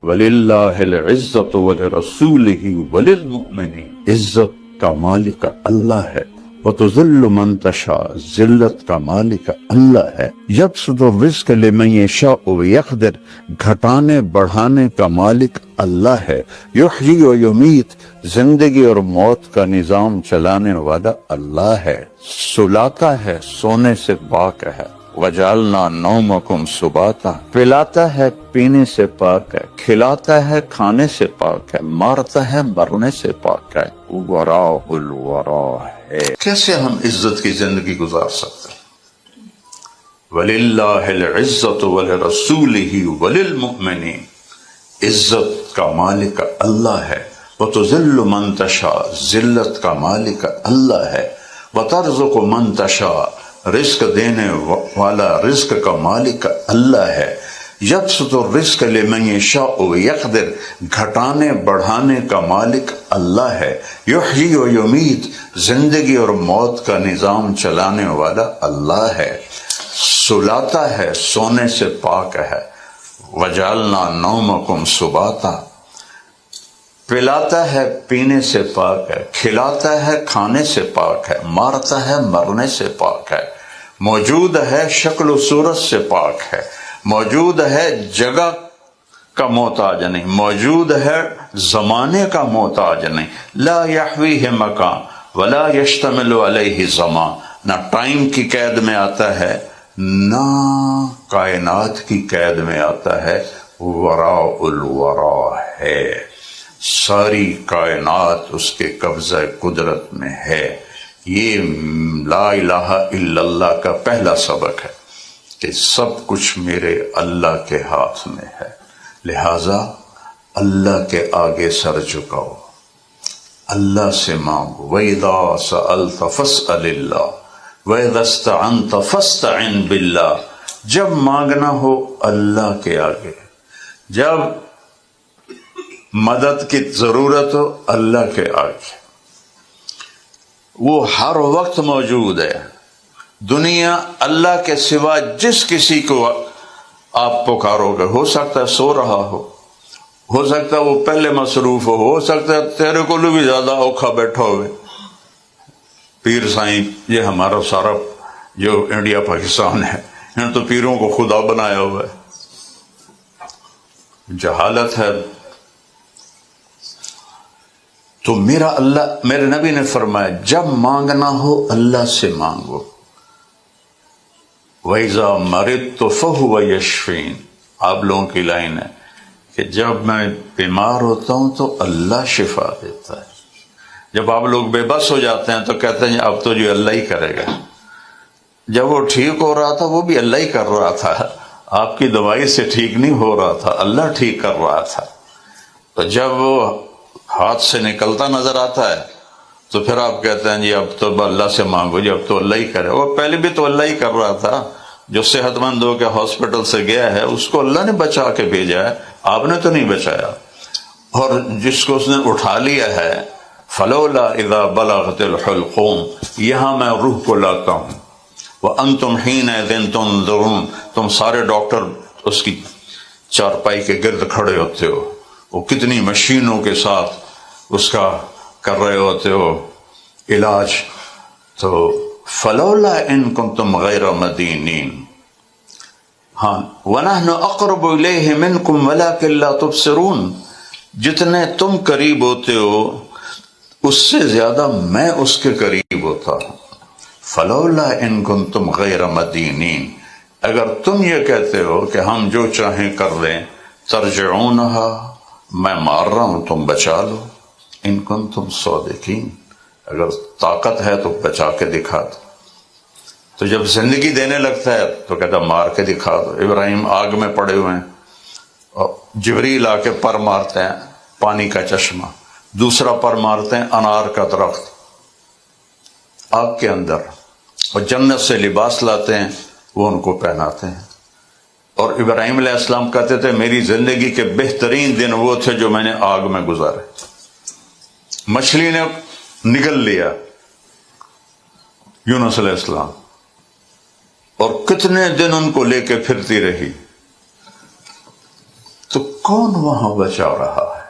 وَلِلَّهِ الْعِزَّةُ وَلِرَسُولِهِ وَلِلْمُؤْمِنِينَ، عزت کا مالک اللہ ہے، وَتُذِلُّ مَن تَشَاءُ، ذلت کا مالک اللہ ہے، يَبْسُطُ الرِّزْقَ لِمَن يَشَاءُ وَيَقْدِرُ، گھٹانے بڑھانے کا مالک اللہ ہے، يُحْيِي وَيُمِيتُ، زندگی اور موت کا نظام چلانے والا اللہ ہے، سلاتا ہے، سونے سے پاک ہے، وَجَعَلْنَا نَوْمَكُمْ سُبَاتًا، پلاتا ہے پینے سے پاک ہے، کھلاتا ہے کھانے سے پاک ہے، مارتا ہے مرنے سے پاک ہے، وراء الورا ہے۔ کیسے ہم عزت کی زندگی گزار سکتے ہیں؟ وَلِلَّهِ الْعِزَّةُ وَلِرَسُولِهِ وَلِلْمُؤْمِنِينَ، عزت کا مالک اللہ ہے، وَتُذِلُّ مَن تَشَاءُ، ذلت کا مالک اللہ ہے، وَتَرْزُقُ مَن تَشَاءُ، رزق دینے والا رزق کا مالک اللہ ہے، یبسط الرزق لمن یشاء ویقدر، گھٹانے بڑھانے کا مالک اللہ ہے، یحیی و یمیت، زندگی اور موت کا نظام چلانے والا اللہ ہے، سلاتا ہے سونے سے پاک ہے، وجعلنا نومکم سباتا، پلاتا ہے پینے سے پاک ہے، کھلاتا ہے کھانے سے پاک ہے، مارتا ہے مرنے سے پاک ہے، موجود ہے شکل و صورت سے پاک ہے، موجود ہے جگہ کا محتاج نہیں، موجود ہے زمانے کا محتاج نہیں، لا یحویہ مکان ولا یشتمل علیہ زمان، نہ ٹائم کی قید میں آتا ہے نہ کائنات کی قید میں آتا ہے، وراء الورا ہے، ساری کائنات اس کے قبضہ قدرت میں ہے۔ یہ لا الہ الا اللہ کا پہلا سبق ہے کہ سب کچھ میرے اللہ کے ہاتھ میں ہے، لہذا اللہ کے آگے سر جھکاؤ، اللہ سے مانگو، وَإِذَا سَأَلْتَ فَاسْأَلِ اللَّهِ وَإِذَا اسْتَعَنْتَ فَاسْتَعِنْ بِاللَّهِ، جب مانگنا ہو اللہ کے آگے، جب مدد کی ضرورت ہو اللہ کے آگے، وہ ہر وقت موجود ہے۔ دنیا اللہ کے سوا جس کسی کو آپ پکارو گے، ہو سکتا ہے سو رہا ہو سکتا ہے وہ پہلے مصروف ہو سکتا ہے تیرے کو بھی زیادہ اوکھا بیٹھا ہوئے۔ پیر سائیں، یہ ہمارا سارا جو انڈیا پاکستان ہے، انہوں تو پیروں کو خدا بنایا ہوا ہے، جہالت ہے۔ تو میرا اللہ، میرے نبی نے فرمایا جب مانگنا ہو اللہ سے مانگو، وَإِذَا مَرِضْتُ فَهُوَ يَشْفِينِ، آپ لوگوں کی لائن ہے کہ جب میں بیمار ہوتا ہوں تو اللہ شفا دیتا ہے، جب آپ لوگ بے بس ہو جاتے ہیں تو کہتے ہیں اب تو جو اللہ ہی کرے گا، جب وہ ٹھیک ہو رہا تھا وہ بھی اللہ ہی کر رہا تھا، آپ کی دوائی سے ٹھیک نہیں ہو رہا تھا، اللہ ٹھیک کر رہا تھا۔ تو جب وہ ہاتھ سے نکلتا نظر آتا ہے تو پھر آپ کہتے ہیں جی اب تو اللہ سے مانگو، جی اب تو اللہ ہی کرے، وہ پہلے بھی تو اللہ ہی کر رہا تھا۔ جو صحت مند ہو کے ہاسپٹل سے گیا ہے اس کو اللہ نے بچا کے بھیجا ہے، آپ نے تو نہیں بچایا، اور جس کو اس نے اٹھا لیا ہے فلولا اذا بلغت الحلقوم، یہاں میں روح کو لاتا ہوں، وانتم حینئذ تنظرون، تم سارے ڈاکٹر اس کی چارپائی کے گرد کھڑے ہوتے ہو، وہ کتنی مشینوں کے ساتھ اس کا کر رہے ہوتے ہو علاج، تو فلولا ان کنتم غیر مدینین، ہاں وَنَحْنُ أَقْرَبُ إِلَيْهِ مِنْكُمْ وَلَكِنْ لَا تُبْصِرُونَ، جتنے تم قریب ہوتے ہو اس سے زیادہ میں اس کے قریب ہوتا ہوں۔ فلولا ان کنتم غیر مدینین، اگر تم یہ کہتے ہو کہ ہم جو چاہیں کر لیں، ترجعونہا، میں مار رہا ہوں تم بچا لو، ان کنتم صادقین، اگر طاقت ہے تو بچا کے دکھا دو۔ تو جب زندگی دینے لگتا ہے تو کہتا مار کے دکھا دو۔ ابراہیم آگ میں پڑے ہوئے ہیں اور جبریل آ کے پر مارتے ہیں پانی کا چشمہ، دوسرا پر مارتے ہیں انار کا درخت آگ کے اندر، اور جنت سے لباس لاتے ہیں وہ ان کو پہناتے ہیں۔ اور ابراہیم علیہ السلام کہتے تھے میری زندگی کے بہترین دن وہ تھے جو میں نے آگ میں گزارے۔ مچھلی نے نگل لیا یونس علیہ السلام، اور کتنے دن ان کو لے کے پھرتی رہی۔ تو کون وہاں بچا رہا ہے؟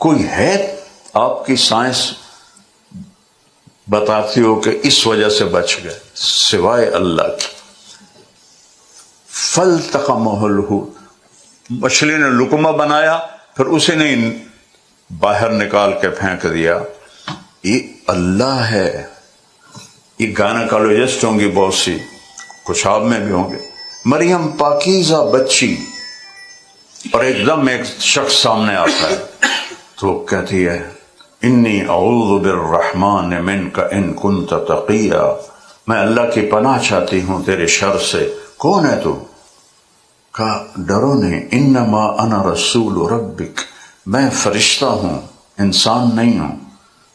کوئی ہے آپ کی سائنس بتاتی ہو کہ اس وجہ سے بچ گئے سوائے اللہ کی؟ فَالْتَقَمَهُ الْحُوتُ، مچھلی نے لقمہ بنایا پھر اسے نہیں باہر نکال کے پھینک دیا. یہ اللہ ہے. یہ گائنیکالوجسٹ ہوں گی بہت سی، کچھ آپ میں بھی ہوں گے. مریم پاکیزہ بچی، اور ایک دم ایک شخص سامنے آتا ہے تو کہتی ہے انی اعوذ بالرحمن منک ان کنت تقیا، میں اللہ کی پناہ چاہتی ہوں تیرے شر سے. کون ہے تو؟ کہا ڈرو نہیں، انما انا رسول ربک، میں فرشتہ ہوں، انسان نہیں ہوں.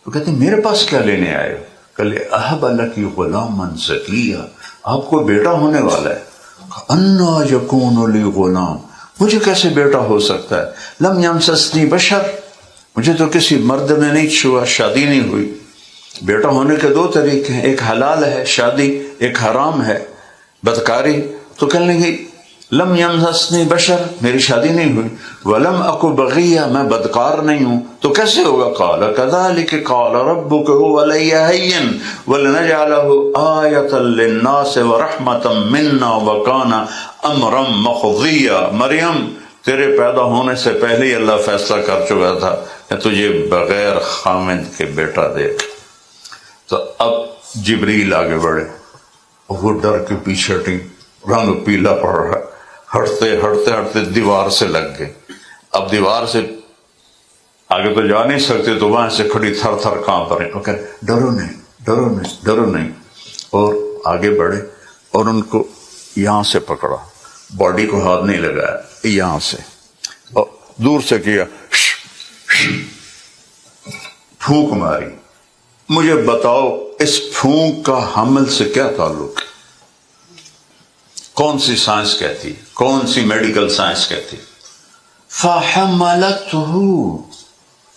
تو کہتے میرے پاس کیا لینے آئے ہو؟ کہ اہب لک غلاما زکیا، آپ کو بیٹا ہونے والا ہے. انا یکون لی غلام، مجھے کیسے بیٹا ہو سکتا ہے؟ لم یمسسنی بشر، مجھے تو کسی مرد نے نہیں چھوا، شادی نہیں ہوئی. بیٹا ہونے کے دو طریقے ہیں، ایک حلال ہے شادی، ایک حرام ہے بدکاری. تو کہنے لگی لم یمسسنی بشر، میری شادی نہیں ہوئی. ولم اکو بغیہ، میں بدکار نہیں ہوں، تو کیسے ہوگا؟ قال کذلک قال ربک هو علی ہین ولنجعلہ آیۃ للناس ورحمۃ منا وکان امرا مقضیا. مریم تیرے پیدا ہونے سے پہلے ہی اللہ فیصلہ کر چکا تھا کہ تجھے بغیر خامد کے بیٹا دے. تو اب جبریل آگے بڑھے، وہ ڈر کے پیچھے ہٹی، رنگ پیلا پڑ رہا، ہٹتے ہٹتے ہٹتے دیوار سے لگ گئے. اب دیوار سے آگے تو جا نہیں سکتے، تو وہاں سے کھڑی تھر تھر کانپ رہے. اوکے ڈرو نہیں، ڈرو نہیں، ڈرو نہیں. اور آگے بڑھے اور ان کو یہاں سے پکڑا، باڈی کو ہاتھ نہیں لگایا، یہاں سے اور دور سے کیا، پھونک ماری. مجھے بتاؤ اس پھونک کا حمل سے کیا تعلق ہے؟ کون سی سائنس کہتی، کون سی میڈیکل سائنس کہتی؟ فَحَمَلَتْهُ،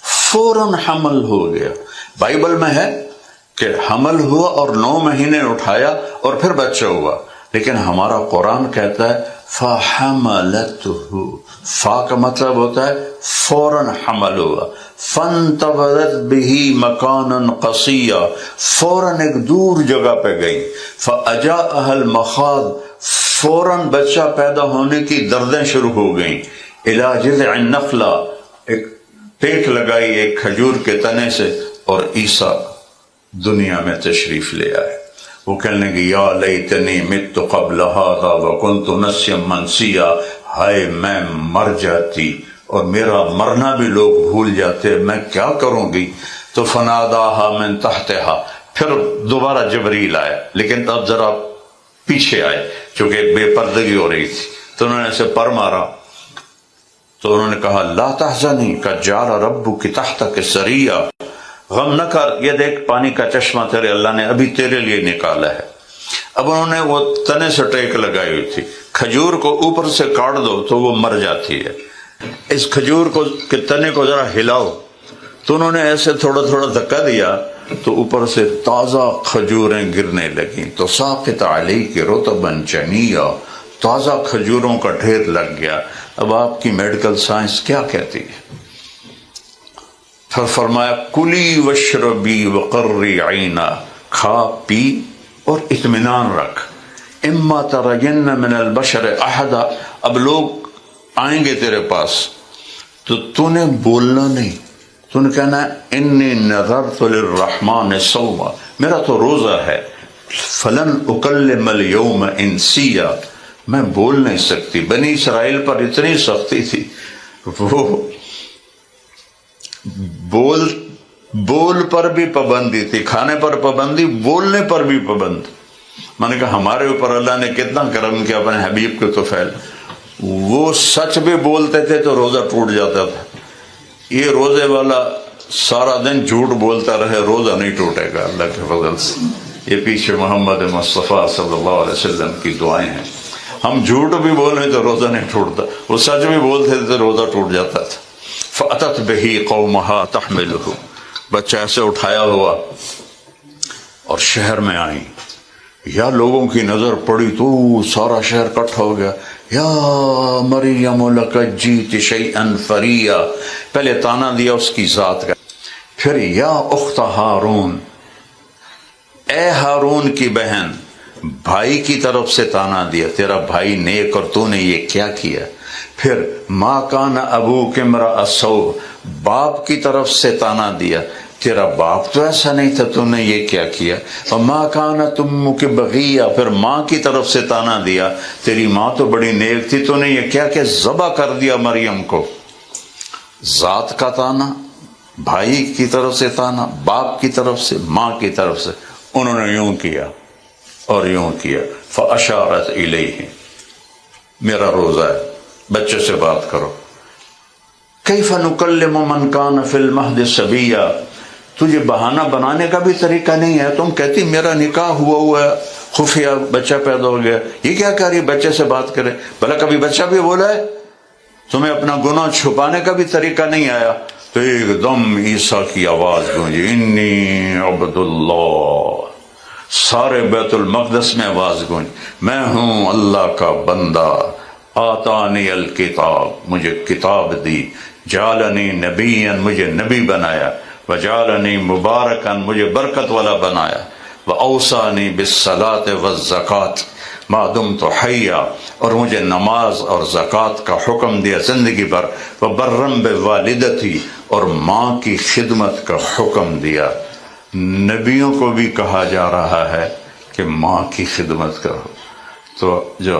فوراً حمل ہو گیا. بائبل میں ہے کہ حمل ہوا اور 9 مہینے اٹھایا اور پھر بچہ ہوا، لیکن ہمارا قرآن کہتا ہے فَحَمَلَتْهُ، فا کا مطلب ہوتا ہے فوراً حمل ہوا. فَانْتَبَذَتْ بِهِ مَكَانًا قَصِيًّا، فوراً ایک دور جگہ پہ گئی. فَأَجَاءَهَا الْمَخَاض، فوراً بچہ پیدا ہونے کی دردیں شروع ہو گئیں. إِلَى جِذْعِ النَّخْلَةِ، ایک ٹیک لگائی ایک کھجور کے تنے سے، اور عیسیٰ دنیا میں تشریف لے آئے. وہ کہنے لگے یا لیتنی مت قبل هذا وکنت نسیا منسیا، ہائے میں مر جاتی اور میرا مرنا بھی لوگ بھول جاتے، میں کیا کروں گی. تو فناداها من تحتها، پھر دوبارہ جبریل آیا، لیکن اب ذرا پیچھے آئے چونکہ بے پردگی ہو رہی تھی. تو انہوں نے اسے پر مارا، تو انہوں نے کہا لا تحزنی قد جعل ربک تحتک سریا، غم نہ کر، یہ دیکھ پانی کا چشمہ تیرے اللہ نے ابھی تیرے لیے نکالا ہے. اب انہوں نے وہ تنے سے ٹیک لگائی ہوئی تھی، کھجور کو اوپر سے کاٹ دو تو وہ مر جاتی ہے، اس کھجور کو کے تنے کو ذرا ہلاؤ. تو انہوں نے ایسے تھوڑا تھوڑا دھکا دیا تو اوپر سے تازہ کھجوریں گرنے لگیں. تو ساقط علیک رطبا جنیا، تازہ کھجوروں کا ڈھیر لگ گیا. اب آپ کی میڈیکل سائنس کیا کہتی ہے؟ پھر فرمایا کلی وشربی وقری عینا، کھا پی اور اطمینان رکھ. اما ترین من البشر احدا، اب لوگ آئیں گے تیرے پاس تو تو نے بولنا نہیں، تو نے کہنا انی نذرت للرحمن صوما، میرا تو روزہ ہے. فلن اکلم اليوم انسیا، میں بول نہیں سکتی. بنی اسرائیل پر اتنی سختی تھی، وہ بول پر بھی پابندی تھی، کھانے پر پابندی، بولنے پر بھی پابند. میں نے کہا ہمارے اوپر اللہ نے کتنا کرم کیا اپنے حبیب کے طفیل، وہ سچ بھی بولتے تھے تو روزہ ٹوٹ جاتا تھا. یہ روزے والا سارا دن جھوٹ بولتا رہے، روزہ نہیں ٹوٹے گا اللہ کے فضل سے. یہ پیچھے محمد مصطفیٰ صلی اللہ علیہ وسلم کی دعائیں ہیں. ہم جھوٹ بھی بول رہے تو روزہ نہیں ٹوٹتا، وہ سچ بھی بولتے تھے تو روزہ ٹوٹ جاتا تھا. فَأَتَتْ بِهِ قَوْمَهَا تَحْمِلُهُ، بچہ ایسے اٹھایا ہوا اور شہر میں آئیں. یا لوگوں کی نظر پڑی تو سارا شہر اکٹھا ہو گیا، یا مریم لک جیت شیئا فریا، پہلے تانا دیا اس کی ذات کا، پھر یا اخت ہارون، اے ہارون کی بہن، بھائی کی طرف سے تانا دیا، تیرا بھائی نیک اور تو نے یہ کیا کیا. پھر ما کان ابوک امرأ سوء، باپ کی طرف سے تانا دیا، تیرا باپ تو ایسا نہیں تھا، تو نے یہ کیا کیا. وما کانت امک بغیہ، پھر ماں کی طرف سے تانا دیا، تیری ماں تو بڑی نیک تھی، تو نے یہ کیا کہ ذبح کر دیا مریم کو. ذات کا تانا، بھائی کی طرف سے تانا، باپ کی طرف سے، ماں کی طرف سے، انہوں نے یوں کیا اور یوں کیا. فاشارت الیہ، میرا روزہ ہے، بچے سے بات کرو. کیف نکلم من کان فی المہد صبیا، تجھے بہانہ بنانے کا بھی طریقہ نہیں ہے. تم کہتی میرا نکاح ہوا ہے، خفیہ بچہ پیدا ہو گیا، یہ کیا کہہ رہی بچے سے بات کرے؟ بھلا کبھی بچہ بھی بولا ہے؟ تمہیں اپنا گناہ چھپانے کا بھی طریقہ نہیں آیا. تو ایک دم عیسیٰ کی آواز گونجی، انی عبد اللہ. سارے بیت المقدس میں آواز گونجی، میں ہوں اللہ کا بندہ. آتانی الکتاب، مجھے کتاب دی. جعلنی نبیا، مجھے نبی بنایا. وجعلنی مبارکا، مجھے برکت والا بنایا. واوصانی بالصلاۃ والزکوٰۃ ما دمت حیا، اور مجھے نماز اور زکوٰۃ کا حکم دیا زندگی بھر. وبرا بوالدتی، اور ماں کی خدمت کا حکم دیا. نبیوں کو بھی کہا جا رہا ہے کہ ماں کی خدمت کرو. تو جو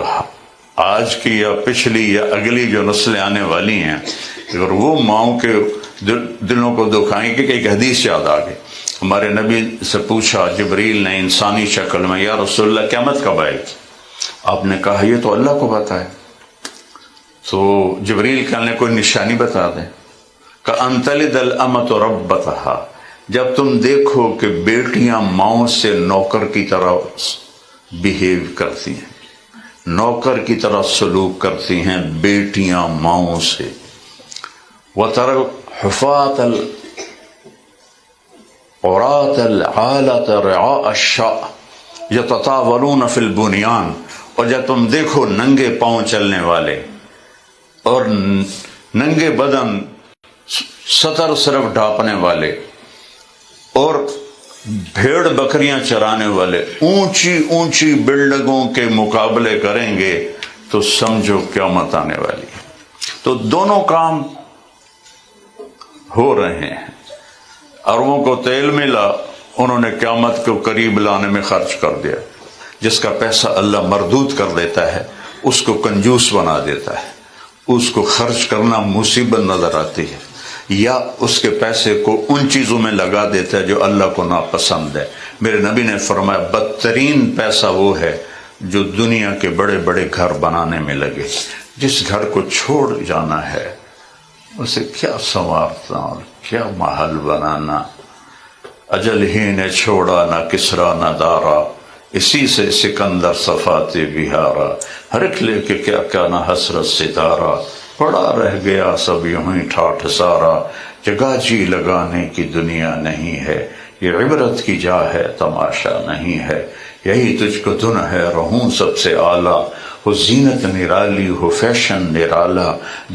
آج کی یا پچھلی یا اگلی جو نسلیں آنے والی ہیں، اگر وہ ماؤں کے دلوں کو دکھائیں کہ ایک حدیث یاد آ گئی. ہمارے نبی سے پوچھا جبریل نے انسانی شکل میں، یا رسول اللہ قیامت کب آئے گی؟ آپ نے کہا یہ تو اللہ کو بتائے. تو جبریل کہنے کوئی نشانی بتا دیں. کأن تلد الامۃ ربتہا، جب تم دیکھو کہ بیٹیاں ماؤں سے نوکر کی طرح بیہیو کرتی ہیں، نوکر کی طرح سلوک کرتی ہیں بیٹیاں ماؤں سے. وَتَرَى الْحُفَاةَ الْعُرَاةَ الْعَالَةَ رِعَاءَ الشَّاءِ يَتَطَاوَلُونَ فِي الْبُنْيَانِ، اور جب تم دیکھو ننگے پاؤں چلنے والے اور ننگے بدن سطر صرف ڈھانپنے والے اور بھیڑ بکریاں چرانے والے اونچی اونچی بلڈنگوں کے مقابلے کریں گے تو سمجھو قیامت آنے والی ہے. تو دونوں کام ہو رہے ہیں. اربوں کو تیل ملا، انہوں نے قیامت کو قریب لانے میں خرچ کر دیا. جس کا پیسہ اللہ مردود کر دیتا ہے اس کو کنجوس بنا دیتا ہے، اس کو خرچ کرنا مصیبت نظر آتی ہے، یا اس کے پیسے کو ان چیزوں میں لگا دیتا ہے جو اللہ کو ناپسند ہے. میرے نبی نے فرمایا بدترین پیسہ وہ ہے جو دنیا کے بڑے بڑے گھر بنانے میں لگے. جس گھر کو چھوڑ جانا ہے اسے کیا سنوارنا اور کیا محل بنانا. اجل ہی نے چھوڑا نہ کسرا نہ دارا، اسی سے سکندر صفات بہارا. ہر ایک لے کے کیا کیا نہ حسرت ستارہ، پڑا رہ گیا سب یوں ہی ٹھاٹھ سارا. جگہ جی لگانے کی دنیا نہیں ہے، یہ عبرت کی جا ہے تماشا نہیں ہے. یہی تجھ کو دن ہے رہوں سب سے اعلیٰ، ہو زینت نرالی ہو فیشن نرالا.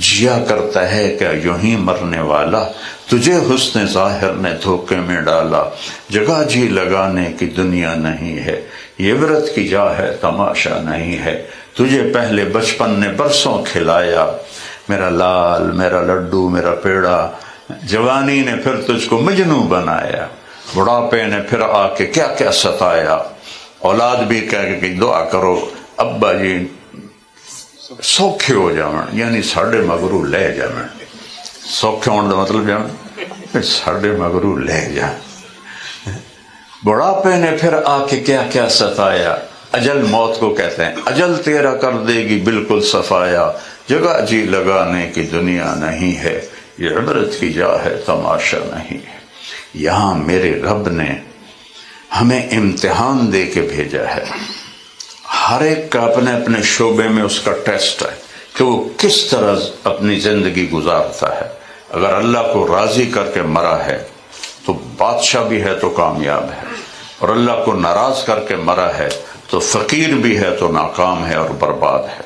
جیا کرتا ہے کیا یوں ہی مرنے والا، تجھے حسن ظاہر نے دھوکے میں ڈالا. جگہ جی لگانے کی دنیا نہیں ہے، یہ عبرت کی جا ہے تماشا نہیں ہے. تجھے پہلے بچپن نے برسوں کھلایا، میرا لال میرا لڈو میرا پیڑا. جوانی نے پھر تجھ کو مجنوں بنایا، بڑھاپے نے پھر آ کے کیا کیا ستایا. اولاد بھی کہہ کہ دعا کرو ابا جی سوکھے ہو جاون، یعنی ساڈے مگرو لے جاون. سوکھے ہونے کا مطلب جاون ساڈے مگرو لے جان. بڑھاپے نے پھر آ کے کیا کیا ستایا. اجل موت کو کہتے ہیں، اجل تیرا کر دے گی بالکل صفایا. جگہ جی لگانے کی دنیا نہیں ہے، یہ عبرت کی جا ہے تماشا نہیں ہے. یہاں میرے رب نے ہمیں امتحان دے کے بھیجا ہے. ہر ایک کا اپنے اپنے شعبے میں اس کا ٹیسٹ ہے کہ وہ کس طرح اپنی زندگی گزارتا ہے. اگر اللہ کو راضی کر کے مرا ہے تو بادشاہ بھی ہے تو کامیاب ہے، اور اللہ کو ناراض کر کے مرا ہے تو فقیر بھی ہے تو ناکام ہے اور برباد ہے.